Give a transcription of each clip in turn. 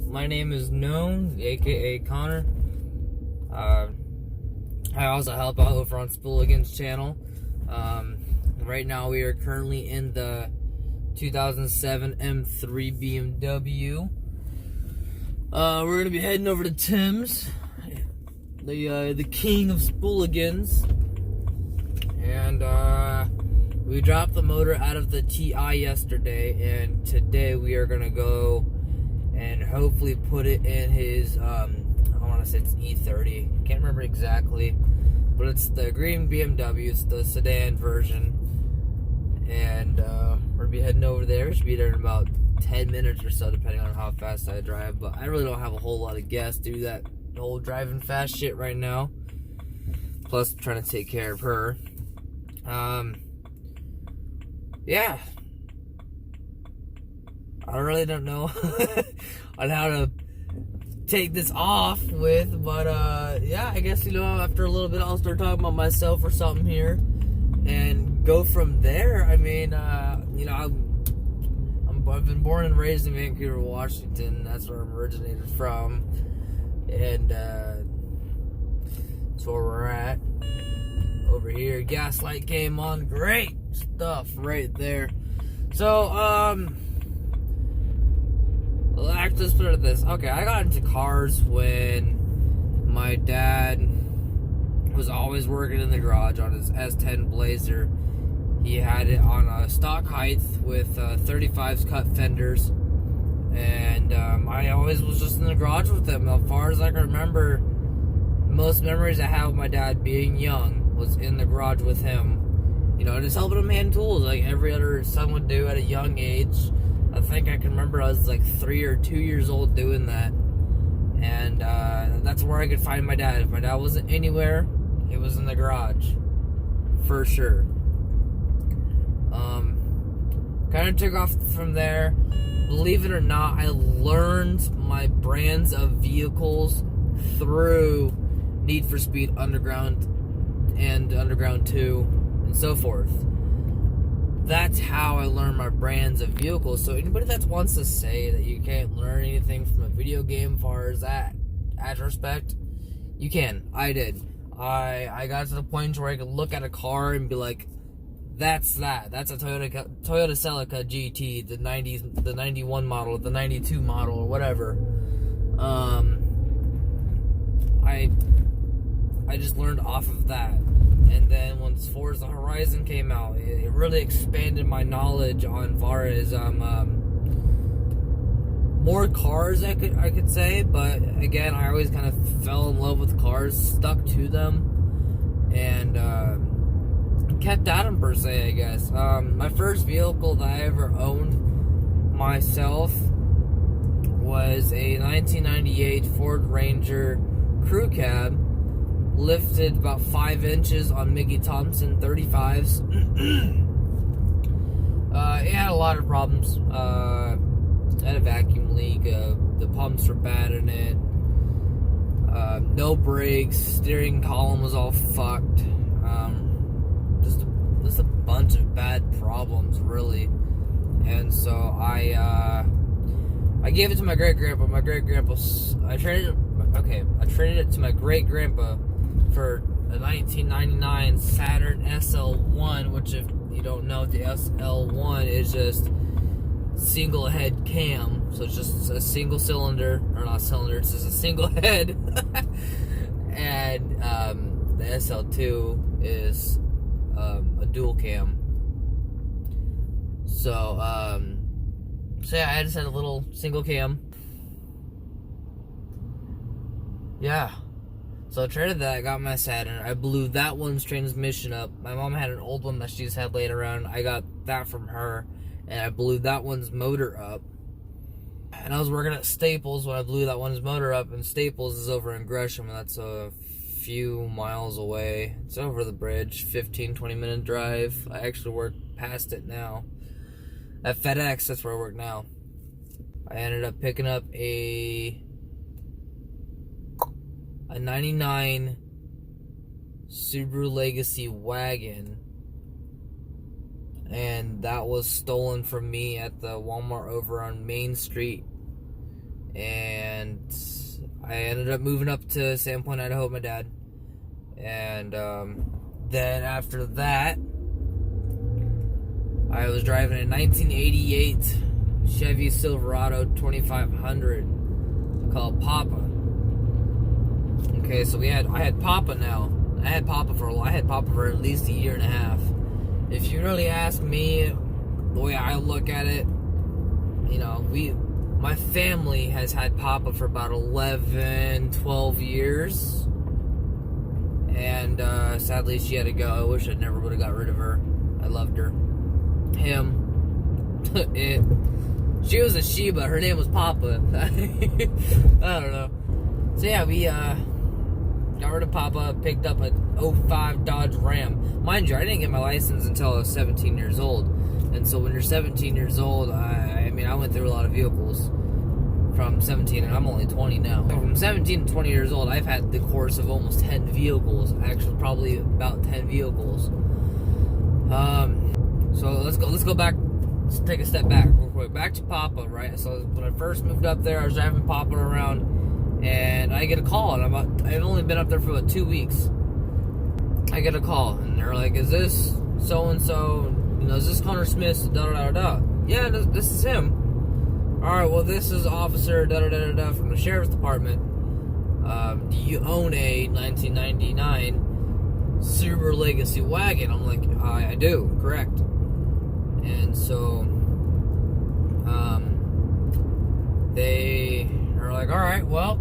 my name is Known, aka Connor. I also help out over on Spooligans channel. Right now we are currently in the 2007 M3 BMW. We're gonna be heading over to Tim's, the king of Spooligans, and we dropped the motor out of the TI yesterday, and today we are gonna go and hopefully put it in his I want to say it's E30. Can't remember exactly, but it's the green BMW. It's the sedan version, and we're gonna be heading over there. We should be there in about 10 minutes or so, depending on how fast I drive. But I really don't have a whole lot of gas to do that whole driving fast shit right now. Plus, trying to take care of her. Yeah. I really don't know on how to take this off with, but yeah, I guess, after a little bit I'll start talking about myself or something here and go from there. I mean, I've been born and raised in Vancouver, Washington. That's where I'm originated from, and that's where we're at. Over here, gaslight came on. Great stuff right there. So, let's put it at this. Okay, I got into cars when my dad was always working in the garage on his S10 Blazer. He had it on a stock height with 35s cut fenders, and I always was just in the garage with him. As far as I can remember, most memories I have of my dad being young was in the garage with him. Just helping him hand tools like every other son would do at a young age. I think I can remember I was like 3 or 2 years old doing that, and that's where I could find my dad. If my dad wasn't anywhere, he was in the garage, for sure. Kind of took off from there. Believe it or not, I learned my brands of vehicles through Need for Speed Underground and Underground 2 and so forth. That's how I learned my brands of vehicles. So anybody that wants to say that you can't learn anything from a video game as far as that respect, you can. I did. I got to the point where I could look at a car and be like, that's a Toyota Celica GT, the 90s, the 91 model, the 92 model, or whatever. I just learned off of that. And then once Forza Horizon came out, it really expanded my knowledge on far as more cars, I could say. But again, I always kind of fell in love with cars, stuck to them, and kept at them, per se, I guess. My first vehicle that I ever owned myself was a 1998 Ford Ranger crew cab, lifted about 5 inches on Mickey Thompson 35s. It had a lot of problems. It had a vacuum leak. The pumps were bad in it. No brakes. Steering column was all fucked. Just a bunch of bad problems, really. And so I gave it to my great-grandpa. My great-grandpa, I traded it to my great-grandpa for a 1999 Saturn SL1, which, if you don't know, the SL1 is just single head cam, so it's just a single cylinder, or not cylinder, it's just a single head. And the SL2 is a dual cam. So yeah, I just had a little single cam. Yeah. So I traded that, I got my Saturn. I blew that one's transmission up. My mom had an old one that she just had laying around. I got that from her, and I blew that one's motor up. And I was working at Staples when I blew that one's motor up, and Staples is over in Gresham, and that's a few miles away. It's over the bridge, 15-20 minute drive. I actually work past it now. At FedEx, that's where I work now. I ended up picking up a 99 Subaru Legacy wagon, and that was stolen from me at the Walmart over on Main Street. And I ended up moving up to Sandpoint, Idaho with my dad. And then after that, I was driving a 1988 Chevy Silverado 2500 called Papa. Okay, so I had Papa now. I had Papa for at least a year and a half. If you really ask me, the way I look at it, you know, my family has had Papa for about 11, 12 years. And sadly, she had to go. I wish I never would have got rid of her. I loved her. She was a Sheba. Her name was Papa. I don't know. So yeah, we got rid of Papa, picked up a 05 Dodge Ram. Mind you, I didn't get my license until I was 17 years old. And so when you're 17 years old, I went through a lot of vehicles from 17, and I'm only 20 now. So from 17 to 20 years old, I've had the course of almost 10 vehicles. Actually, probably about 10 vehicles. So let's go back. Let's take a step back real quick. Back to Papa, right? So when I first moved up there, I was driving Papa around, and I get a call, and I've only been up there for about 2 weeks. I get a call, and they're like, "Is this so and so? You know, is this Connor Smith? Da da da da." Yeah, this is him. All right, well, this is Officer da da da da from the Sheriff's Department. Do you own a 1999 Subaru Legacy wagon? I'm like, I do, correct. And so, they are like, all right, well,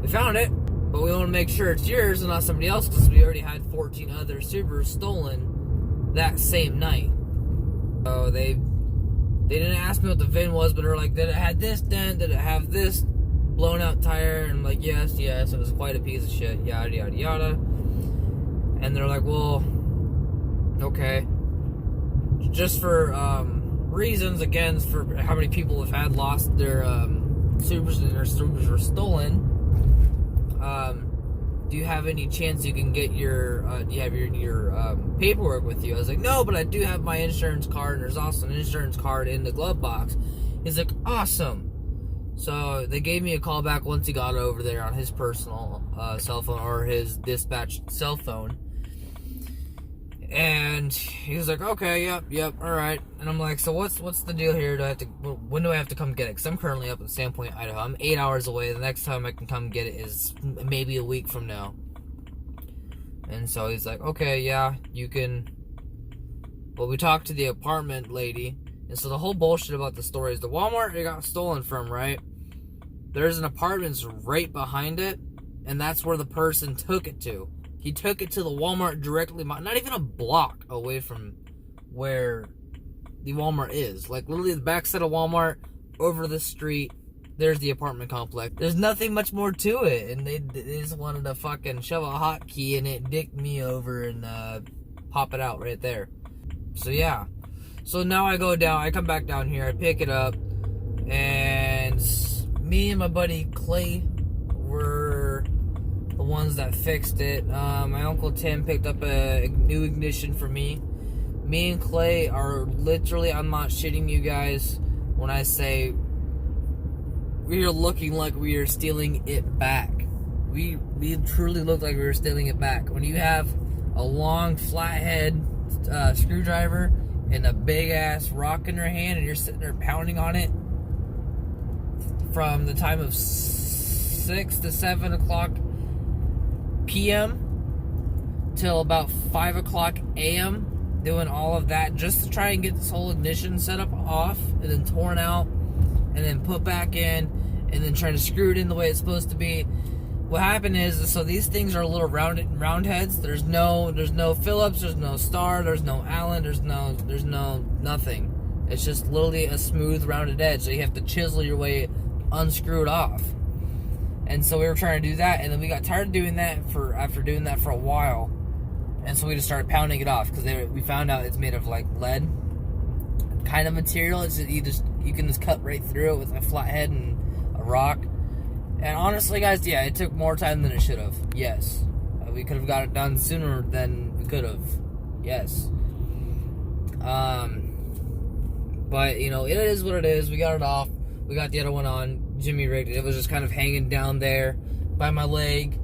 we found it, but we want to make sure it's yours and not somebody else, because we already had 14 other Subarus stolen that same night. So they didn't ask me what the VIN was, but they're like, did it have this dent? Did it have this blown out tire? And I'm like, yes, it was quite a piece of shit, yada, yada, yada. And they're like, well, okay. Just for reasons, again, for how many people have had lost their Subarus and their Subarus were stolen, do you have any chance you can get your do you have your paperwork with you? I was like, no, but I do have my insurance card, and there's also an insurance card in the glove box. He's like, awesome. So they gave me a call back once he got over there on his personal cell phone, or his dispatch cell phone. And he was like, okay, yep, all right. And I'm like, so what's the deal here? When do I have to come get it? Because I'm currently up in Sandpoint, Idaho. I'm 8 hours away. The next time I can come get it is maybe a week from now. And so he's like, okay, yeah, you can. But we talked to the apartment lady. And so the whole bullshit about the story is the Walmart it got stolen from, right? There's an apartment right behind it. And that's where the person took it to. He took it to the Walmart directly, not even a block away from where the Walmart is. Like, literally the backside of Walmart, over the street, there's the apartment complex. There's nothing much more to it. And they just wanted to fucking shove a hotkey in it, dick me over, and pop it out right there. So, yeah. So now I come back down here, I pick it up, and me and my buddy Clay were the ones that fixed it. My Uncle Tim picked up a new ignition for me. Me and Clay are literally, I'm not shitting you guys when I say we are looking like we are stealing it back. We truly look like we were stealing it back. When you have a long flathead screwdriver and a big ass rock in your hand, and you're sitting there pounding on it from the time of 6 to 7 o'clock p.m. till about 5 o'clock a.m. doing all of that just to try and get this whole ignition setup off, and then torn out, and then put back in, and then trying to screw it in the way it's supposed to be. What happened is, so these things are little round heads. There's no Phillips, there's no Star, there's no Allen, there's no nothing. It's just literally a smooth rounded edge, so you have to chisel your way, unscrew it off. And so we were trying to do that, and then we got tired of doing that after doing that for a while, and so we just started pounding it off, because we found out it's made of like lead kind of material. It's just, you can just cut right through it with a flathead and a rock. And honestly, guys, yeah, it took more time than it should have. Yes, we could have got it done sooner than we could have. Yes. But you know, it is what it is. We got it off. We got the other one on. Jimmy rigged it. It was just kind of hanging down there. by my leg.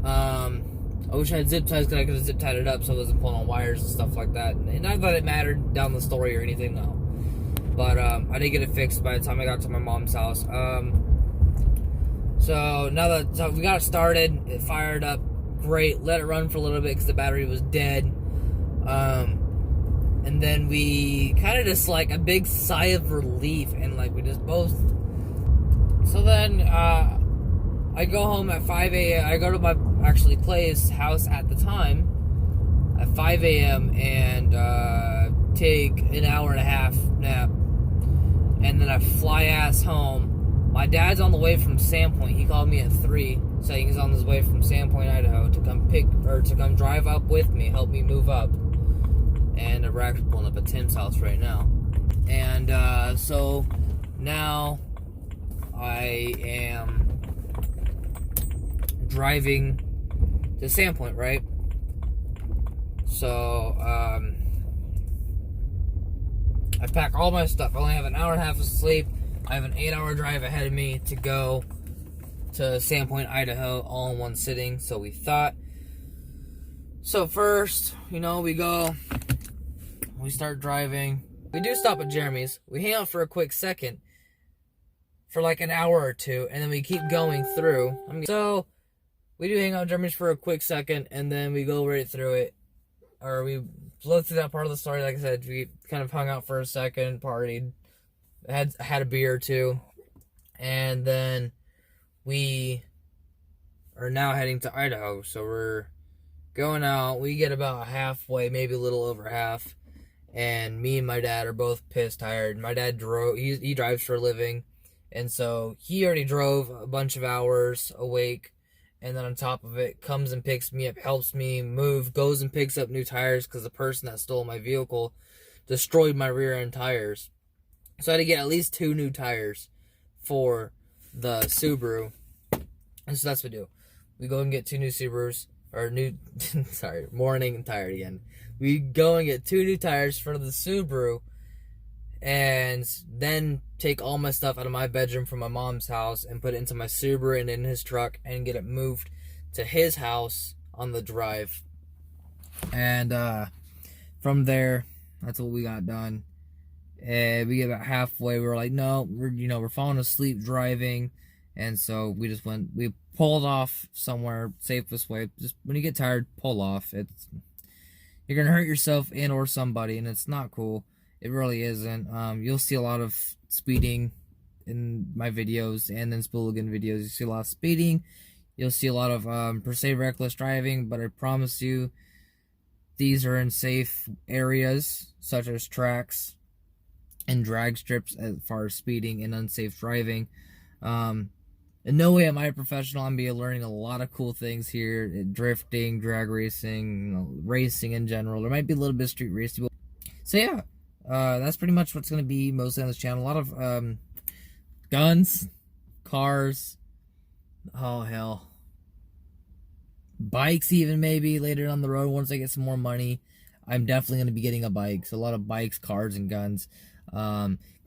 I wish I had zip ties because I could have zip tied it up so it wasn't pulling on wires and stuff like that. And not that it mattered down the story or anything, no. But I did get it fixed by the time I got to my mom's house. So now that we got it started, it fired up great. Let it run for a little bit because the battery was dead. And then we kind of just like a big sigh of relief, and like we just both. So then I go home at 5 a.m. I go to my Clay's house at the time at 5 a.m. and take an hour and a half nap, and then I fly ass home. My dad's on the way from Sandpoint. He called me at 3, saying he's on his way from Sandpoint, Idaho, to come drive up with me, help me move up. And we're actually pulling up at Tim's house right now. And so now I am driving to Sandpoint, right? So I pack all my stuff. I only have an hour and a half of sleep. I have an 8-hour drive ahead of me to go to Sandpoint, Idaho, all in one sitting, so we thought. So first, we go, we start driving. We do stop at Jeremy's. We hang out for a quick second, for like an hour or two, and then we keep going through. So we do hang out at Jeremy's for a quick second, and then we go right through it. Or we flowed through that part of the story. Like I said, we kind of hung out for a second, partied, had a beer or two, and then we are now heading to Idaho. So we're going out. We get about halfway, maybe a little over half, and me and my dad are both pissed tired. My dad drove. He drives for a living, and so he already drove a bunch of hours awake. And then on top of it, comes and picks me up, helps me move, goes and picks up new tires because the person that stole my vehicle destroyed my rear end tires. So I had to get at least 2 new tires for the Subaru. And so that's what we do. We go and get 2 new Subarus, or morning and tired again. We go and get 2 new tires for the Subaru, and then take all my stuff out of my bedroom from my mom's house and put it into my Subaru and in his truck and get it moved to his house on the drive. And from there, that's what we got done. And we get about halfway. We were like, no, we're falling asleep driving. And so we pulled off somewhere, safest way. Just when you get tired, pull off. You're going to hurt yourself and or somebody, and it's not cool. It really isn't. You'll see a lot of speeding in my videos and in Spooligan videos. You see a lot of speeding. You'll see a lot of, per se, reckless driving, but I promise you, these are in safe areas, such as tracks and drag strips as far as speeding and unsafe driving. In no way am I a professional. I'm going to be learning a lot of cool things here. Drifting, drag racing, racing in general. There might be a little bit of street racing. So yeah, that's pretty much what's going to be mostly on this channel. A lot of guns, cars, oh hell, bikes even maybe later on the road once I get some more money. I'm definitely going to be getting a bike. So a lot of bikes, cars, and guns.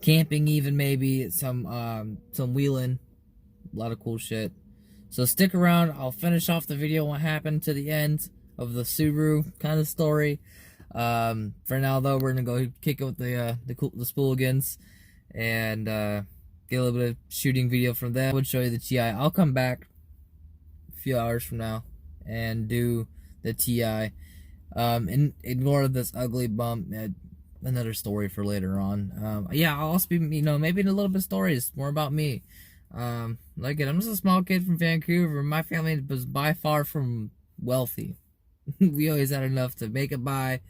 Camping even maybe, some wheeling. A lot of cool shit. So stick around. I'll finish off the video what happened to the end of the Subaru kind of story. For now though, we're gonna go kick it with the Spooligans and get a little bit of shooting video from them. I would show you the TI. I'll come back a few hours from now and do the TI. And ignore this ugly bump. Another story for later on. Yeah, I'll also be, maybe in a little bit of stories more about me. Like I'm just a small kid from Vancouver. My family was by far from wealthy. We always had enough to make it by,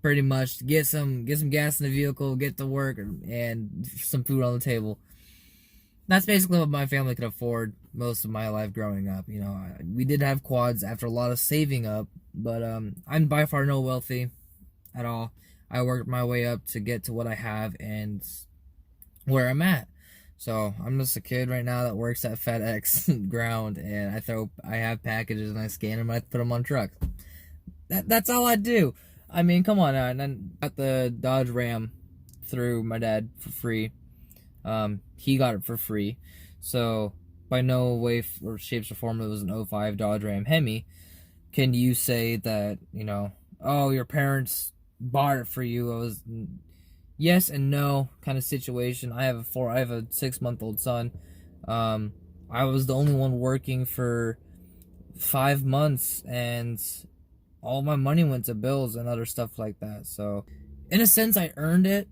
pretty much, to get some gas in the vehicle, get to work, and some food on the table. That's basically what my family could afford most of my life growing up. We did have quads after a lot of saving up, but I'm by far no wealthy at all. I worked my way up to get to what I have and where I'm at. So I'm just a kid right now that works at FedEx ground, and I have packages and I scan them and I put them on trucks. That's all I do. I mean, come on now. And then got the Dodge Ram through my dad for free. He got it for free. So, by no way or shapes or form it was an '05 Dodge Ram Hemi, can you say that, you know, oh, your parents bought it for you? It was yes and no kind of situation. I have a 6-month-old son. I was the only one working for 5 months, and all my money went to bills and other stuff like that. So, in a sense, I earned it.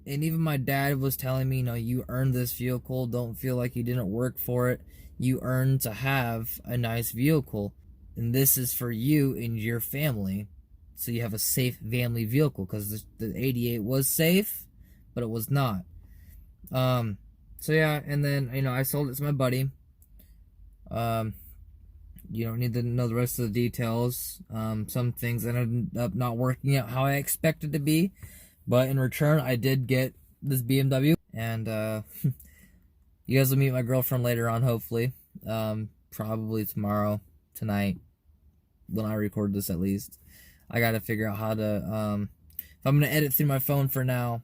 And even my dad was telling me, you know, you earned this vehicle. Don't feel like you didn't work for it. You earned to have a nice vehicle. And this is for you and your family. So you have a safe family vehicle. Because the 88 was safe, but it was not. So yeah, and then, you know, I sold it to my buddy. You don't need to know the rest of the details. Some things ended up not working out how I expected to be. But in return, I did get this BMW. And you guys will meet my girlfriend later on, hopefully. Probably tomorrow, tonight, when I record this at least. I gotta figure out how to, if I'm gonna edit through my phone for now.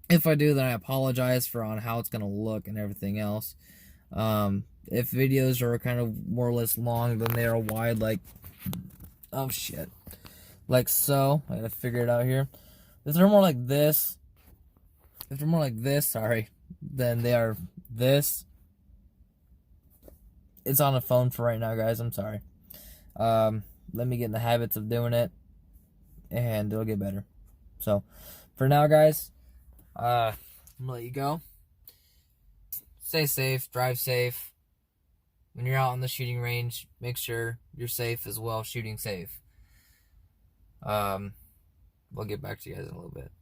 If I do, then I apologize for on how it's gonna look and everything else. If videos are kind of more or less long, then they are wide, like, oh shit, like so. I gotta figure it out here. If they're more like this, sorry, then they are this. It's on a phone for right now, guys. I'm sorry. Let me get in the habits of doing it, and it'll get better. So, for now, guys, I'm gonna let you go. Stay safe, drive safe. When you're out on the shooting range, make sure you're safe as well, shooting safe. We'll get back to you guys in a little bit.